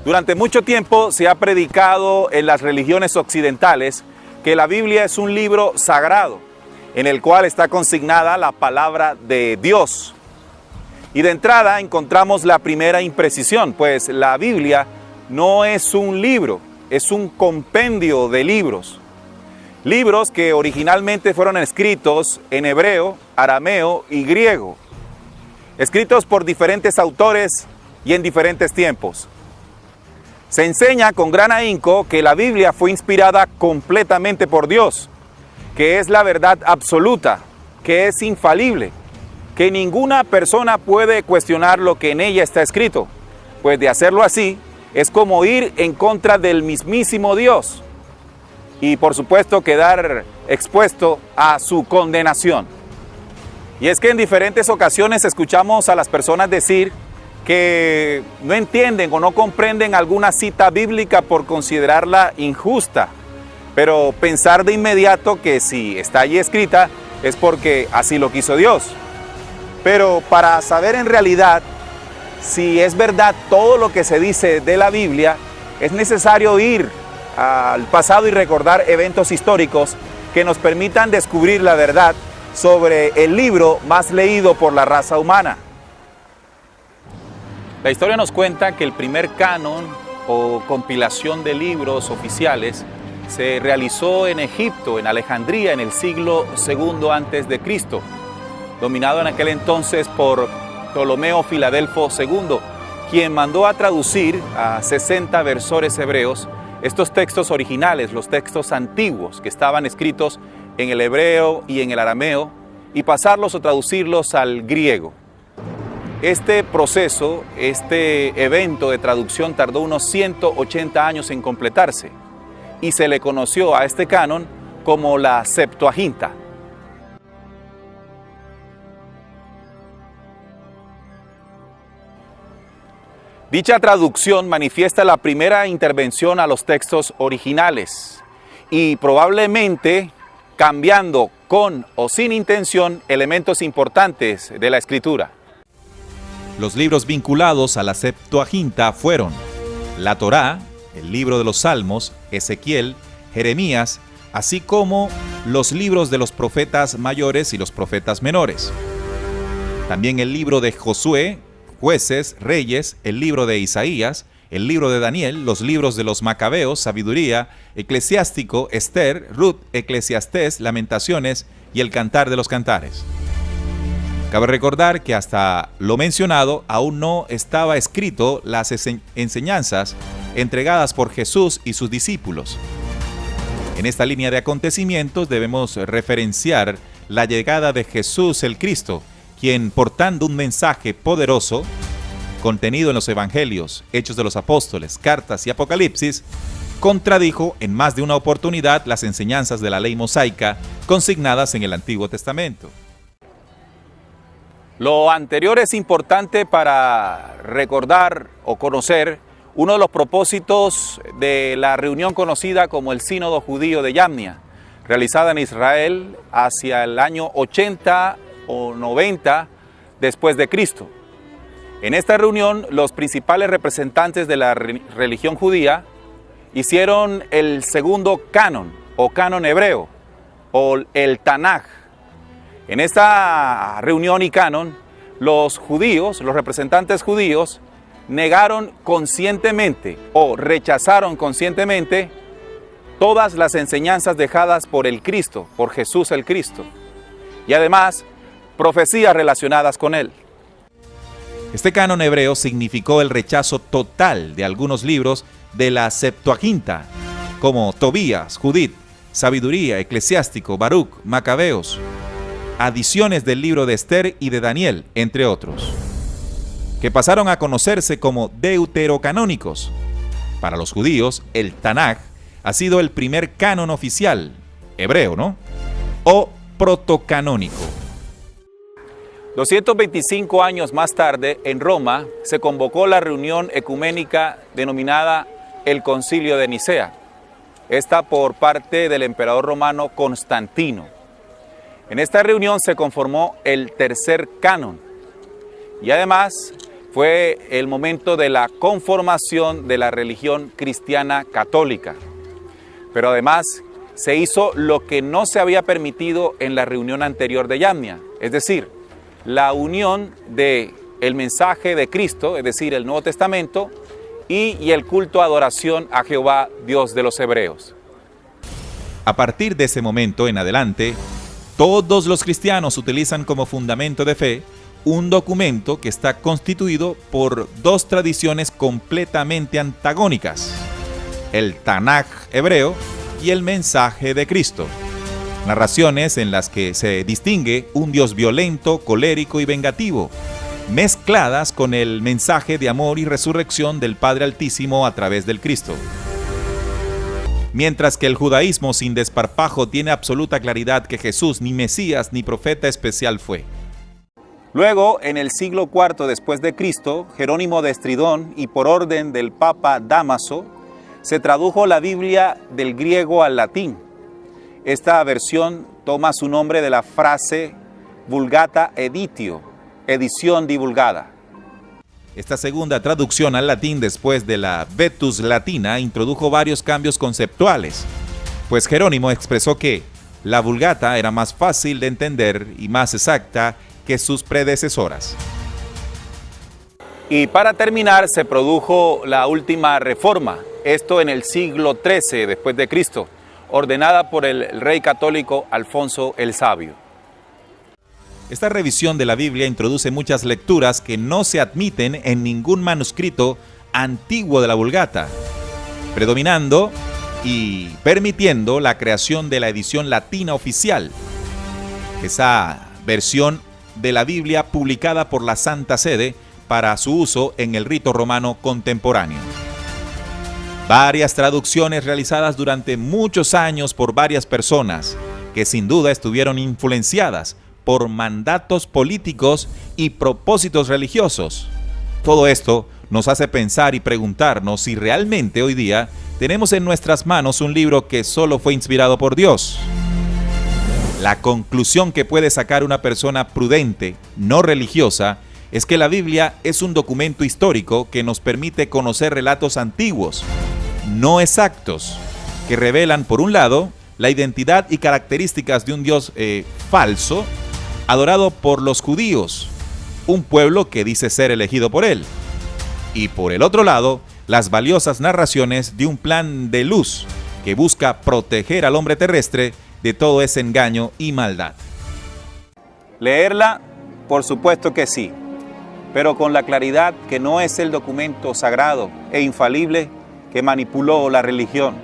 Durante mucho tiempo se ha predicado en las religiones occidentales que la Biblia es un libro sagrado, en el cual está consignada la palabra de Dios. Y de entrada encontramos la primera imprecisión, pues la Biblia no es un libro, es un compendio de libros. Libros que originalmente fueron escritos en hebreo, arameo y griego, escritos por diferentes autores y en diferentes tiempos. Se enseña con gran ahínco que la Biblia fue inspirada completamente por Dios, que es la verdad absoluta, que es infalible, que ninguna persona puede cuestionar lo que en ella está escrito, pues de hacerlo así es como ir en contra del mismísimo Dios y por supuesto quedar expuesto a su condenación. Y es que en diferentes ocasiones escuchamos a las personas decir que no entienden o no comprenden alguna cita bíblica por considerarla injusta, pero pensar de inmediato que si está allí escrita es porque así lo quiso Dios. Pero para saber en realidad si es verdad todo lo que se dice de la Biblia, es necesario ir al pasado y recordar eventos históricos que nos permitan descubrir la verdad sobre el libro más leído por la raza humana. La historia nos cuenta que el primer canon o compilación de libros oficiales se realizó en Egipto, en Alejandría, en el siglo II a.C., dominado en aquel entonces por Ptolomeo Filadelfo II, quien mandó a traducir a 60 versores hebreos estos textos originales, los textos antiguos que estaban escritos en el hebreo y en el arameo, y pasarlos o traducirlos al griego. Este proceso, este evento de traducción tardó unos 180 años en completarse y se le conoció a este canon como la Septuaginta. Dicha traducción manifiesta la primera intervención a los textos originales y probablemente cambiando con o sin intención elementos importantes de la Escritura. Los libros vinculados a la Septuaginta fueron la Torá, el libro de los Salmos, Ezequiel, Jeremías, así como los libros de los profetas mayores y los profetas menores. También el libro de Josué, Jueces, Reyes, el libro de Isaías, el libro de Daniel, los libros de los Macabeos, Sabiduría, Eclesiástico, Esther, Ruth, Eclesiastés, Lamentaciones y el Cantar de los Cantares. Cabe recordar que hasta lo mencionado aún no estaba escrito las enseñanzas entregadas por Jesús y sus discípulos. En esta línea de acontecimientos debemos referenciar la llegada de Jesús el Cristo, quien portando un mensaje poderoso, contenido en los Evangelios, Hechos de los Apóstoles, Cartas y Apocalipsis, contradijo en más de una oportunidad las enseñanzas de la ley mosaica consignadas en el Antiguo Testamento. Lo anterior es importante para recordar o conocer uno de los propósitos de la reunión conocida como el Sínodo Judío de Yamnia, realizada en Israel hacia el año 80 o 90 después de Cristo. En esta reunión, los principales representantes de la religión judía hicieron el segundo canon o canon hebreo o el Tanaj. En esta reunión y canon, los judíos, los representantes judíos, negaron conscientemente o rechazaron conscientemente todas las enseñanzas dejadas por el Cristo, por Jesús el Cristo, y además profecías relacionadas con él. Este canon hebreo significó el rechazo total de algunos libros de la Septuaginta, como Tobías, Judith, Sabiduría, Eclesiástico, Baruch, Macabeos, adiciones del libro de Esther y de Daniel, entre otros, que pasaron a conocerse como deuterocanónicos. Para los judíos, el Tanaj ha sido el primer canon oficial, hebreo, ¿no? O protocanónico. 225 años más tarde, en Roma, se convocó la reunión ecuménica denominada el Concilio de Nicea, esta por parte del emperador romano Constantino. En esta reunión se conformó el tercer canon y además fue el momento de la conformación de la religión cristiana católica. Pero además se hizo lo que no se había permitido en la reunión anterior de Yamnia, es decir, la unión del mensaje de Cristo, es decir, el Nuevo Testamento, y el culto a adoración a Jehová, Dios de los hebreos. A partir de ese momento en adelante, todos los cristianos utilizan como fundamento de fe un documento que está constituido por dos tradiciones completamente antagónicas: el Tanaj hebreo y el mensaje de Cristo. Narraciones en las que se distingue un Dios violento, colérico y vengativo, mezcladas con el mensaje de amor y resurrección del Padre Altísimo a través del Cristo. Mientras que el judaísmo sin desparpajo tiene absoluta claridad que Jesús ni Mesías ni profeta especial fue. Luego, en el siglo IV después de Cristo, Jerónimo de Estridón y por orden del Papa Dámaso, se tradujo la Biblia del griego al latín. Esta versión toma su nombre de la frase Vulgata Editio, edición divulgada. Esta segunda traducción al latín después de la Vetus Latina introdujo varios cambios conceptuales, pues Jerónimo expresó que la Vulgata era más fácil de entender y más exacta que sus predecesoras. Y para terminar se produjo la última reforma, esto en el siglo XIII después de Cristo, ordenada por el rey católico Alfonso el Sabio. Esta revisión de la Biblia introduce muchas lecturas que no se admiten en ningún manuscrito antiguo de la Vulgata, predominando y permitiendo la creación de la edición latina oficial, esa versión de la Biblia publicada por la Santa Sede para su uso en el rito romano contemporáneo. Varias traducciones realizadas durante muchos años por varias personas, que sin duda estuvieron influenciadas por mandatos políticos y propósitos religiosos. Todo esto nos hace pensar y preguntarnos si realmente hoy día tenemos en nuestras manos un libro que solo fue inspirado por Dios. La conclusión que puede sacar una persona prudente, no religiosa, es que la Biblia es un documento histórico que nos permite conocer relatos antiguos, no exactos, que revelan, por un lado, la identidad y características de un Dios falso, adorado por los judíos, un pueblo que dice ser elegido por él, y por el otro lado, las valiosas narraciones de un plan de luz que busca proteger al hombre terrestre de todo ese engaño y maldad. Leerla, por supuesto que sí, pero con la claridad que no es el documento sagrado e infalible que manipuló la religión,